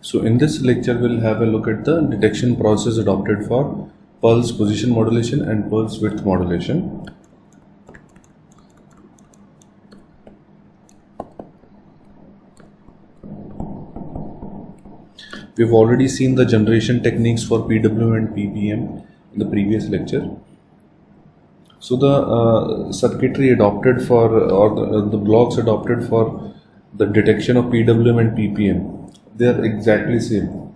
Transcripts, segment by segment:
So in this lecture we'll have a look at the detection process adopted for pulse position modulation and pulse width modulation. We've already seen the generation techniques for PWM and PPM in the previous lecture. So the circuitry adopted for or the blocks adopted for the detection of PWM and PPM, they are exactly same.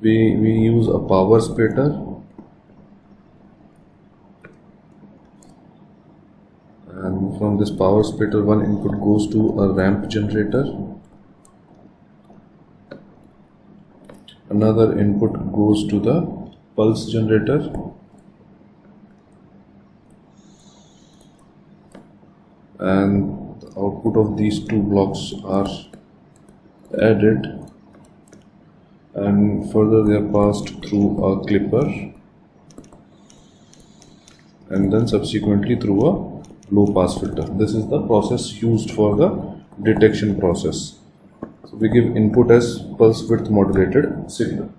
We use a power splitter and from this power splitter one input goes to a ramp generator, another input goes to the pulse generator, and the output of these two blocks are added and further they are passed through a clipper and then subsequently through a low pass filter. This is the process used for the detection process. So we give input as pulse width modulated signal.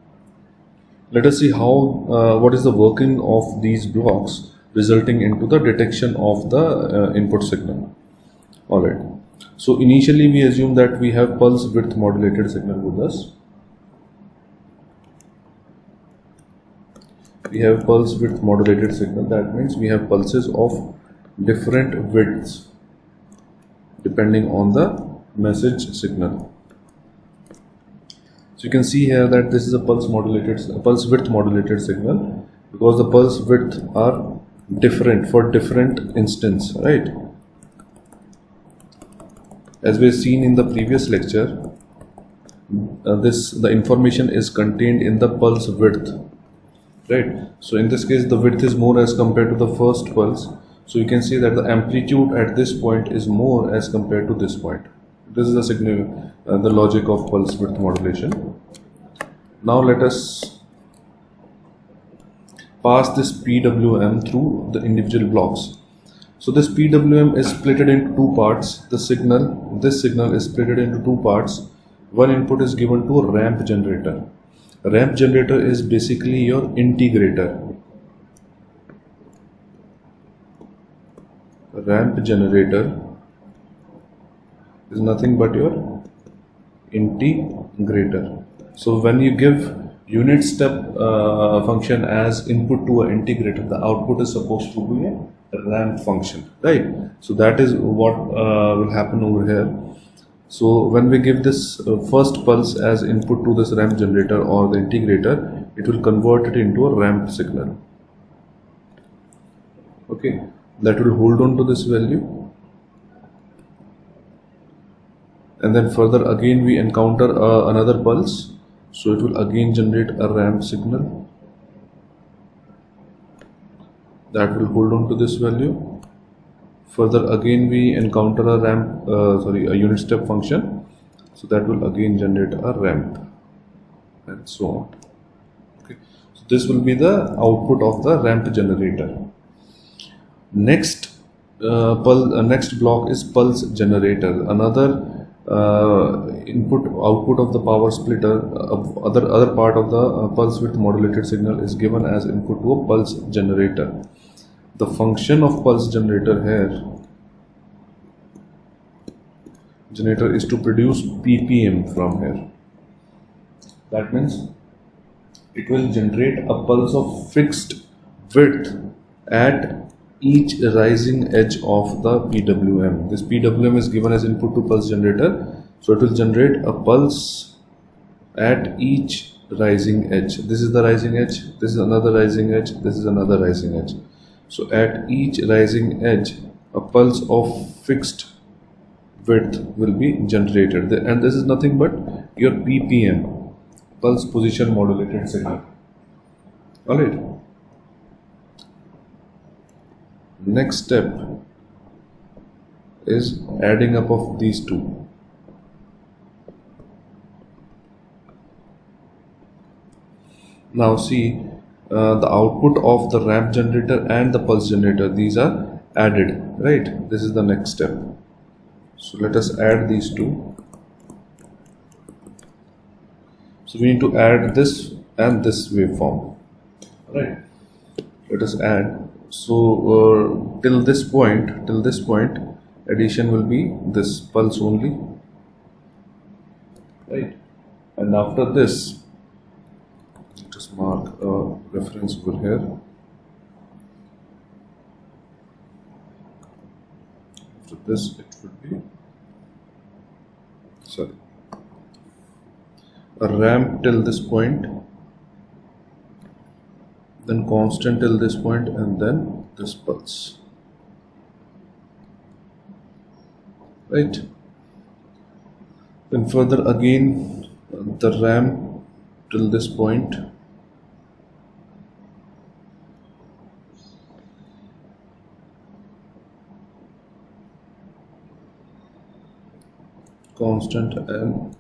Let us see how what is the working of these blocks resulting into the detection of the input signal. Alright, so initially we assume that we have pulse width modulated signal with us. We have pulse width modulated signal, that means we have pulses of different widths depending on the message signal. So you can see here that this is a pulse width modulated signal because the pulse width are different for different instance, right? As we have seen in the previous lecture, the information is contained in the pulse width, right? So in this case the width is more as compared to the first pulse, so you can see that the amplitude at this point is more as compared to this point. This is the signal, the logic of pulse width modulation. Now let us pass this PWM through the individual blocks. So this PWM is splitted into two parts. This signal is splitted into two parts. One input is given to a ramp generator. A ramp generator is basically your integrator. A ramp generator is nothing but your integrator. So when you give unit step function as input to an integrator, the output is supposed to be a ramp function, right? So that is what will happen over here. So when we give this first pulse as input to this ramp generator or the integrator, it will convert it into a ramp signal. Okay, that will hold on to this value, and then further again we encounter another pulse, so it will again generate a ramp signal that will hold on to this value. Further again we encounter a unit step function, so that will again generate a ramp, and so on. Okay, so this will be the output of the ramp generator. Next block is pulse generator. Another output of the power splitter, other part of the pulse width modulated signal is given as input to a pulse generator. The function of pulse generator is to produce PPM from here. That means it will generate a pulse of fixed width at each rising edge of the PWM. This PWM is given as input to pulse generator, so it will generate a pulse at each rising edge. This is the rising edge, this is another rising edge, this is another rising edge. So at each rising edge a pulse of fixed width will be generated, and this is nothing but your PPM, pulse position modulated signal. Alright, next step is adding up of these two. Now see, the output of the ramp generator and the pulse generator, these are added, right? This is the next step. So let us add these two. So we need to add this and this waveform. Right. Let us add. So till this point, addition will be this pulse only. Right. And after this, just mark a reference over here. After this, it would be a ramp till this point, then constant till this point, and then this pulse. Right. Then further again the ramp till this point, constant, and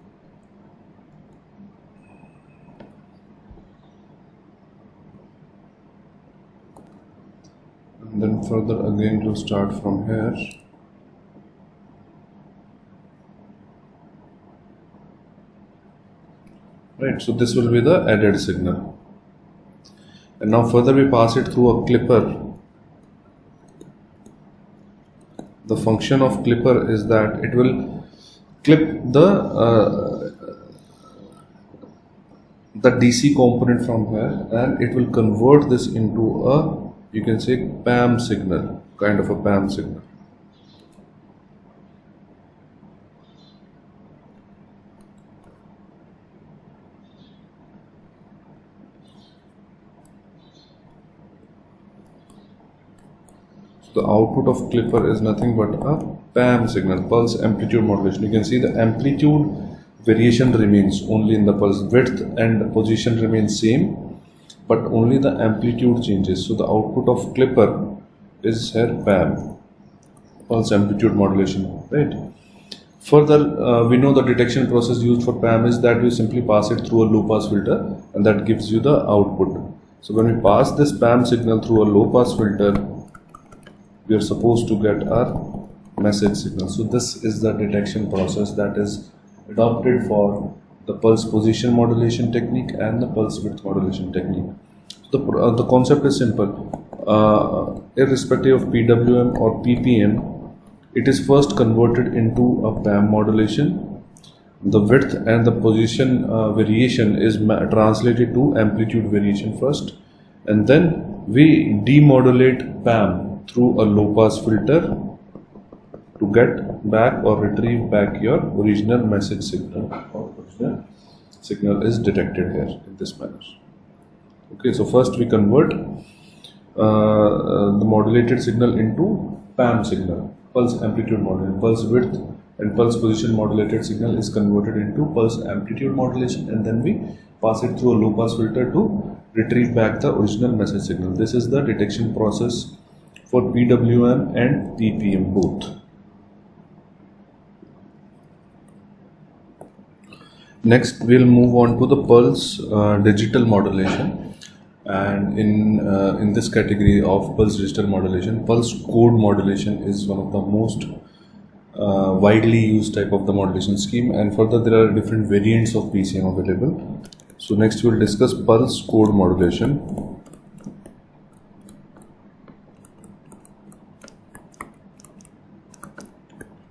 then further again to start from here. Right, so this will be the added signal. And now further we pass it through a clipper. The function of clipper is that it will clip the DC component from here, and it will convert this into a, you can say, PAM signal, kind of a PAM signal. The output of clipper is nothing but a PAM signal, pulse amplitude modulation. You can see the amplitude variation remains only in the pulse, width and position remains same, but only the amplitude changes. So the output of clipper is here PAM, pulse amplitude modulation, right? Further, we know the detection process used for PAM is that we simply pass it through a low pass filter, and that gives you the output. So when we pass this PAM signal through a low pass filter, we are supposed to get our message signal. So this is the detection process that is adopted for the pulse position modulation technique and the pulse width modulation technique. The concept is simple. Irrespective of PWM or PPM, it is first converted into a PAM modulation. The width and the position variation is translated to amplitude variation first, and then we demodulate PAM through a low pass filter to get back or retrieve back your original message signal, or original signal is detected here in this manner. Okay, so first we convert the modulated signal into PAM signal, pulse amplitude modulation. Pulse width and pulse position modulated signal is converted into pulse amplitude modulation, and then we pass it through a low pass filter to retrieve back the original message signal. This is the detection process for PWM and PPM both. Next, we'll move on to the pulse digital modulation, and in this category of pulse digital modulation, pulse code modulation is one of the most widely used type of the modulation scheme, and further there are different variants of PCM available. So next we'll discuss pulse code modulation.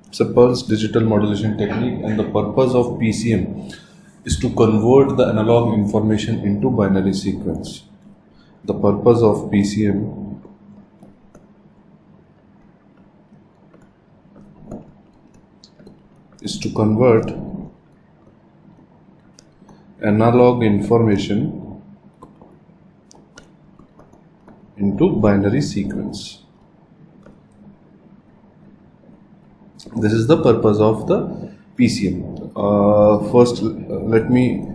It's a pulse digital modulation technique, and the purpose of PCM is to convert the analog information into binary sequence. The purpose of PCM is to convert analog information into binary sequence. This is the purpose of the PCM. First, let me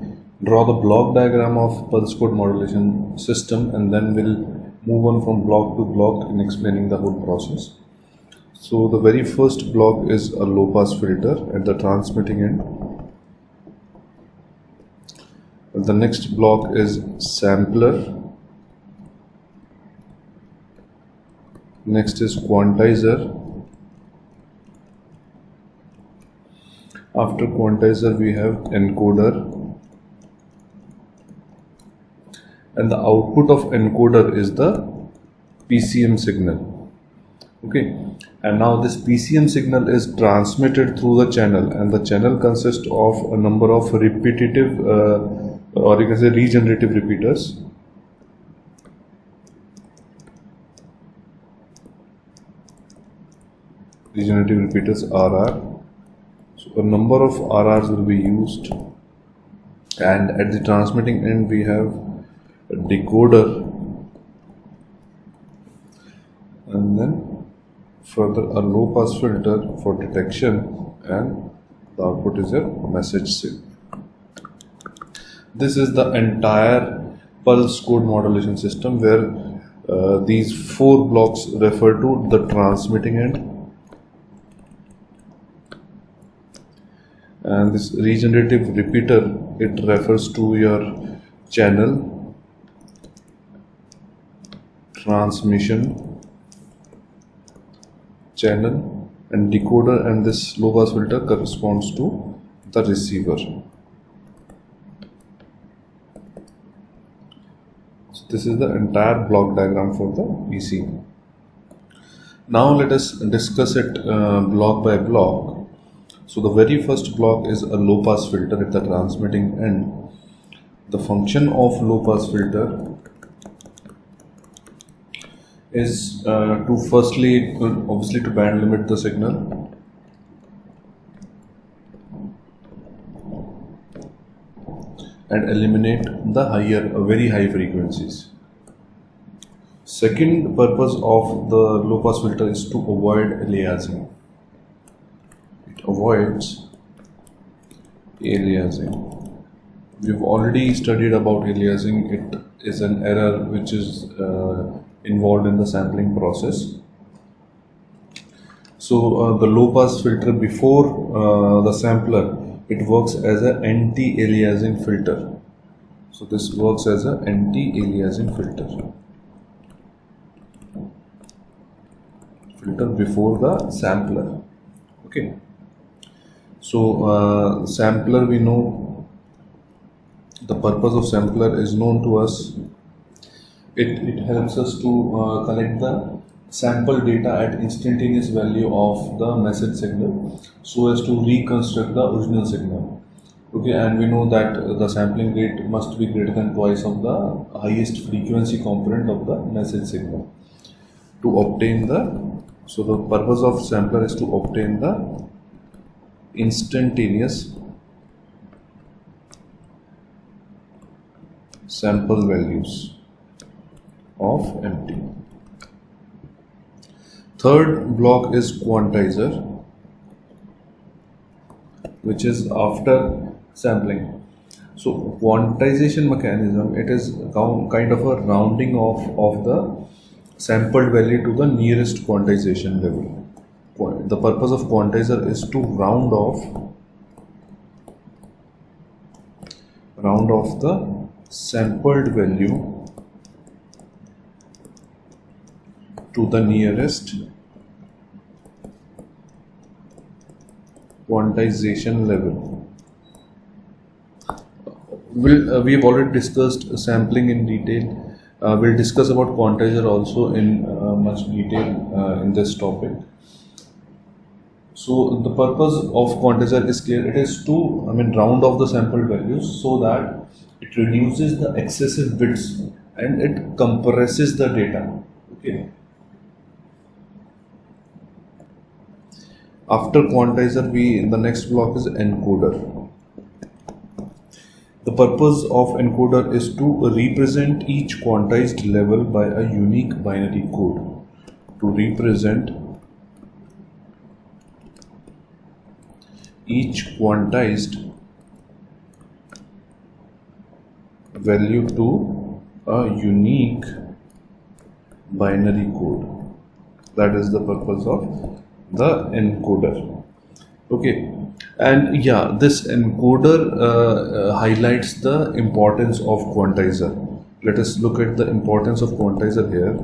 draw the block diagram of pulse code modulation system, and then we'll move on from block to block in explaining the whole process. So the very first block is a low pass filter at the transmitting end. The next block is sampler. Next is quantizer. After quantizer we have encoder. and the output of encoder is the PCM signal. Okay, and now this PCM signal is transmitted through the channel, and the channel consists of a number of repetitive or you can say regenerative repeaters. Regenerative repeaters RR. So a number of RRs will be used, and at the transmitting end we have a decoder, and then further a low pass filter for detection, and the output is a message signal. This is the entire pulse code modulation system, where these 4 blocks refer to the transmitting end, and this regenerative repeater, it refers to your channel, transmission channel, and decoder, and this low pass filter corresponds to the receiver. So this is the entire block diagram for the PC. Now let us discuss it block by block. So the very first block is a low pass filter at the transmitting end. The function of low pass filter is to firstly, obviously, to band limit the signal, and eliminate the very high frequencies. Second purpose of the low pass filter is to avoid aliasing. It avoids aliasing. We've already studied about aliasing. It is an error which is involved in the sampling process. So the low pass filter before the sampler, it works as an anti-aliasing filter. So this works as an anti-aliasing filter before the sampler. Okay. So sampler, we know the purpose of sampler is known to us. It helps us to collect the sample data at instantaneous value of the message signal so as to reconstruct the original signal. Okay, and we know that the sampling rate must be greater than twice of the highest frequency component of the message signal to obtain so the purpose of sampler is to obtain the instantaneous sample values of MT. Third block is quantizer, which is after sampling. So quantization mechanism, it is kind of a rounding off of the sampled value to the nearest quantization level. The purpose of quantizer is to round off the sampled value to the nearest quantization level. We have already discussed sampling in detail. We'll discuss about quantizer also in much detail in this topic. So the purpose of quantizer is clear. It is to round off the sampled values so that it reduces the excessive bits and it compresses the data. Okay. After quantizer, the next block is encoder. The purpose of encoder is to represent each quantized level by a unique binary code. To represent each quantized value to a unique binary code. That is the purpose of the encoder. Okay, and yeah, this encoder highlights the importance of quantizer. Let us look at the importance of quantizer here.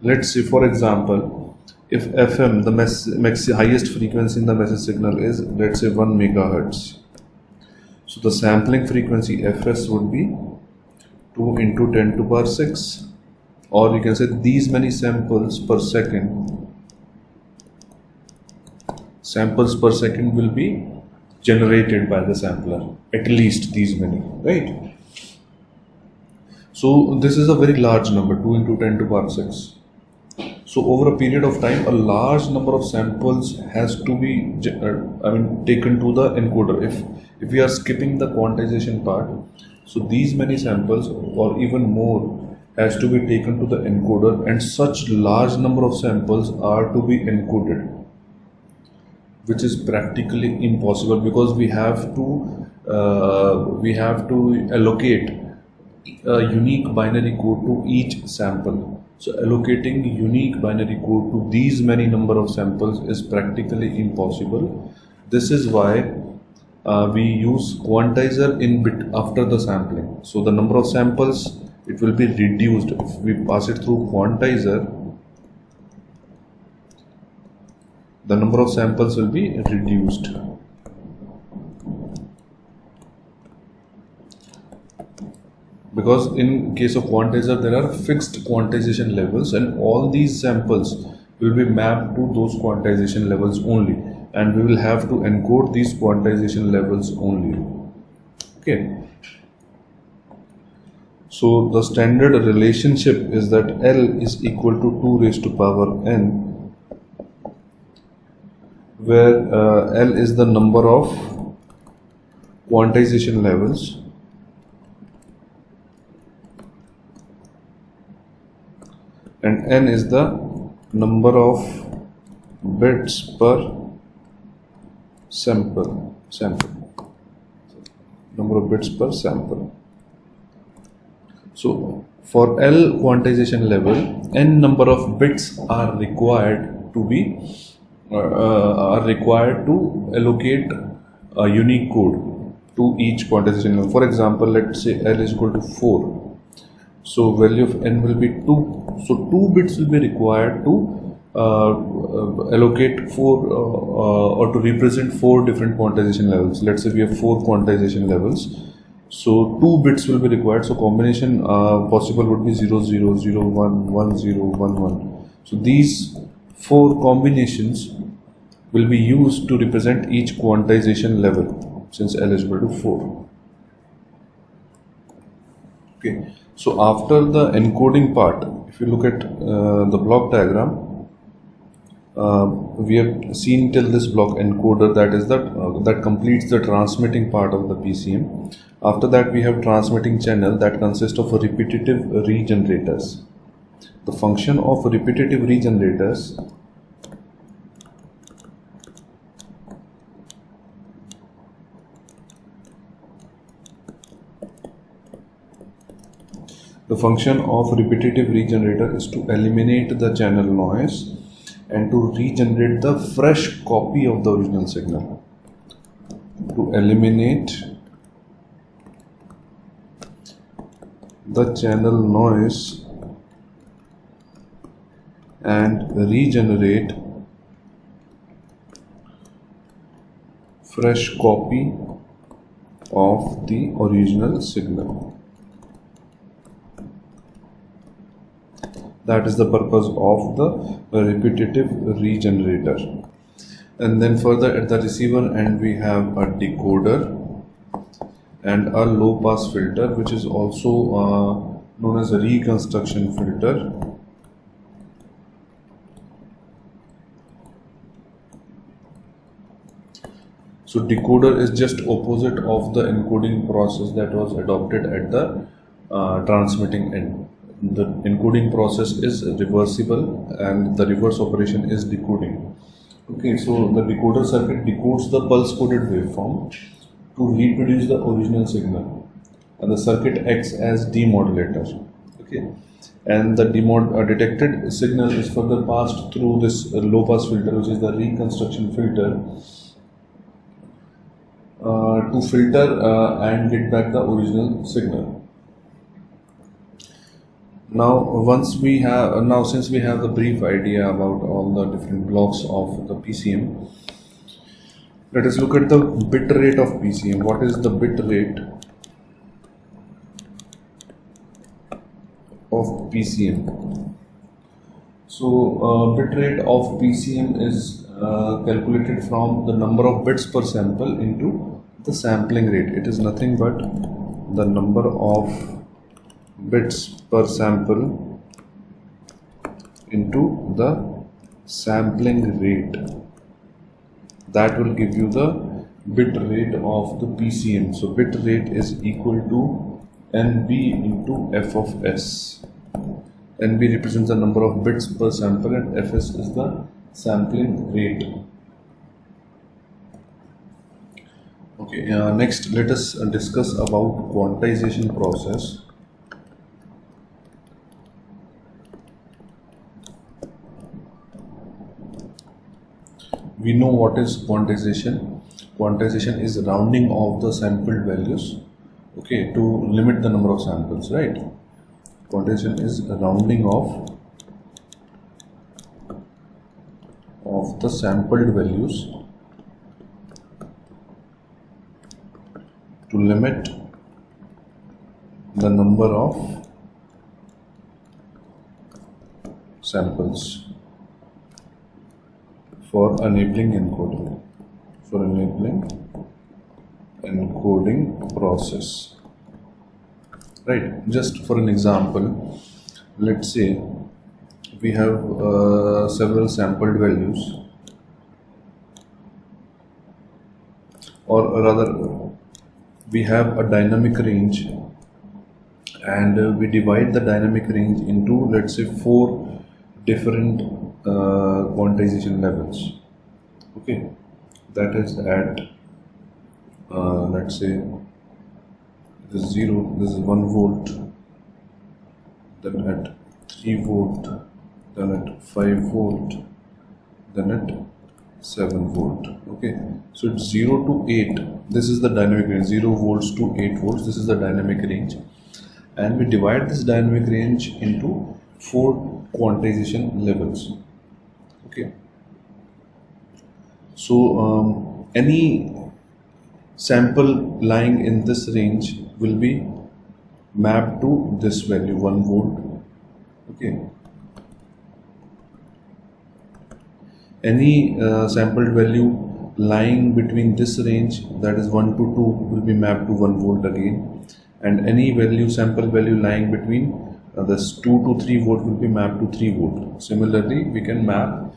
Let's see, for example, if FM, the highest frequency in the message signal is, let's say, 1 megahertz, so the sampling frequency Fs would be 2 into 10 to power 6, or you can say these many samples per second will be generated by the sampler, at least these many, right? So this is a very large number, 2 into 10 to power 6. So over a period of time, a large number of samples has to be taken to the encoder. If we are skipping the quantization part, so these many samples or even more has to be taken to the encoder, and such large number of samples are to be encoded, which is practically impossible, because we have to allocate a unique binary code to each sample. So allocating unique binary code to these many number of samples is practically impossible. This is why we use quantizer in bit after the sampling. So the number of samples, it will be reduced. If we pass it through quantizer, the number of samples will be reduced. Because in case of quantizer, there are fixed quantization levels, and all these samples will be mapped to those quantization levels only, and we will have to encode these quantization levels only. Okay. So the standard relationship is that L is equal to 2 raised to power n, where L is the number of quantization levels and n is the number of bits per sample, number of bits per sample. So for L quantization level, n number of bits are required to allocate a unique code to each quantization level. For example, let's say L is equal to 4. So value of n will be 2. So 2 bits will be required to allocate 4 or to represent 4 different quantization levels. Let's say we have 4 quantization levels. So 2 bits will be required. So combination possible would be 0, 0, 0, 1, 1, 0, 1, 1. So these 4 combinations will be used to represent each quantization level, since L is equal to 4. Okay. So after the encoding part, if you look at the block diagram, we have seen till this block encoder, that is that completes the transmitting part of the PCM. After that, we have transmitting channel that consists of repetitive regenerators. The function of repetitive regenerators is to eliminate the channel noise and to regenerate the fresh copy of the original signal. To eliminate the channel noise and regenerate fresh copy of the original signal. That is the purpose of the repetitive regenerator. And then further at the receiver end, we have a decoder and a low pass filter, which is also known as a reconstruction filter. So decoder is just opposite of the encoding process that was adopted at the transmitting end. The encoding process is reversible and the reverse operation is decoding. Okay, so the decoder circuit decodes the pulse coded waveform to reproduce the original signal, and the circuit acts as demodulator. Okay, and the detected signal is further passed through this low pass filter, which is the reconstruction filter, to filter and get back the original signal. Now once we have now since we have the brief idea about all the different blocks of the PCM, let us look at the bit rate of PCM. What is the bit rate of PCM? So bit rate of PCM is calculated from the number of bits per sample into the sampling rate. It is nothing but the number of bits per sample into the sampling rate. That will give you the bit rate of the PCM. So bit rate is equal to NB into F of S. NB represents the number of bits per sample and Fs is the sampling rate. Okay, next let us discuss about quantization process. We know what is quantization. Quantization is rounding of the sampled values, okay, to limit the number of samples, right? Quantization is rounding of the sampled values to limit the number of samples for enabling encoding process, right? Just for an example, let's say we have several sampled values, or rather we have a dynamic range, and we divide the dynamic range into, let's say, 4 different quantization levels. Okay, that is at let's say this is 0, this is 1 volt, then at 3 volt, then at 5 volt, then at 7 volt. Okay, so it's 0 to 8. This is the dynamic range, 0 volts to 8 volts. This is the dynamic range, and we divide this dynamic range into 4 quantization levels. Okay, so any sample lying in this range will be mapped to this value, 1 volt. Okay, any sampled value lying between this range, that is 1 to 2, will be mapped to 1 volt again, and any sample value lying between this 2 to 3 volt will be mapped to 3 volt. Similarly, we can map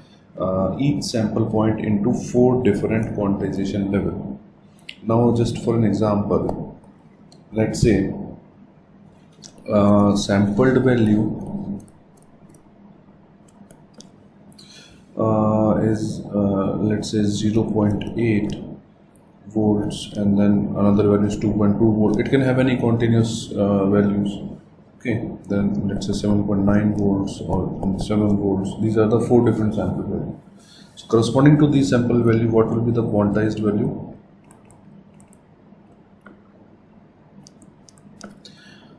each sample point into 4 different quantization level. Now, just for an example, let's say sampled value is let's say 0.8 volts, and then another value is 2.2 volt. It can have any continuous values. Okay, then let's say 7.9 volts or 7 volts. These are the 4 different sample values. So corresponding to these sample value, what will be the quantized value?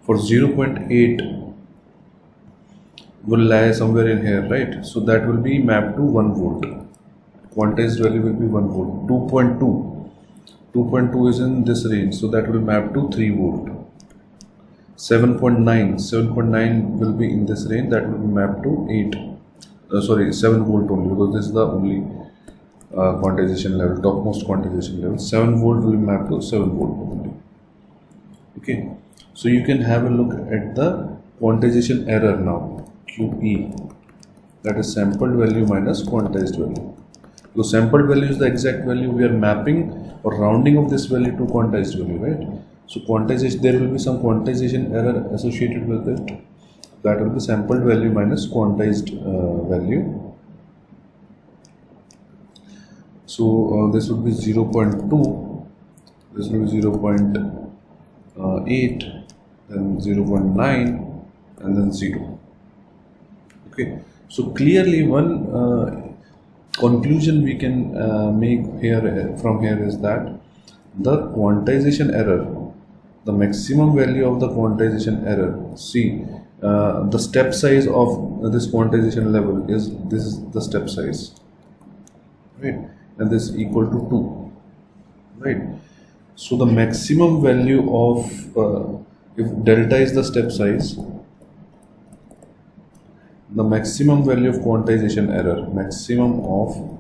For 0.8 will lie somewhere in here, right? So that will be mapped to 1 volt. Quantized value will be 1 volt. 2.2 is in this range, so that will map to 3 volt. 7.9 will be in this range, that will be mapped to 7 volt only, because this is the only quantization level, topmost quantization level. 7 volt will be mapped to 7 volt only. Okay, so you can have a look at the quantization error now, QE, that is sampled value minus quantized value. So sampled value is the exact value, we are mapping or rounding of this value to quantized value, right? So quantization, there will be some quantization error associated with it. That will be sampled value minus quantized value. So this would be 0.2, this will be 0.8, then 0.9, and then 0. Okay, so clearly one conclusion we can make from here is that the quantization error, the maximum value of the quantization error, C, the step size of this quantization level is, this is the step size, right, and this is equal to 2, right. So the maximum value of if delta is the step size, the maximum value of quantization error, maximum of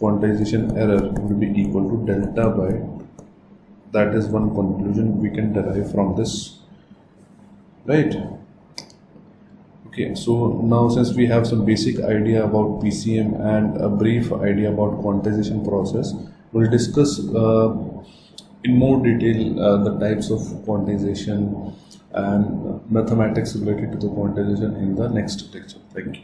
quantization error will be equal to delta by, that is one conclusion we can derive from this, right. Okay, so now since we have some basic idea about PCM and a brief idea about quantization process, we'll discuss in more detail the types of quantization and mathematics related to the quantization in the next lecture. Thank you.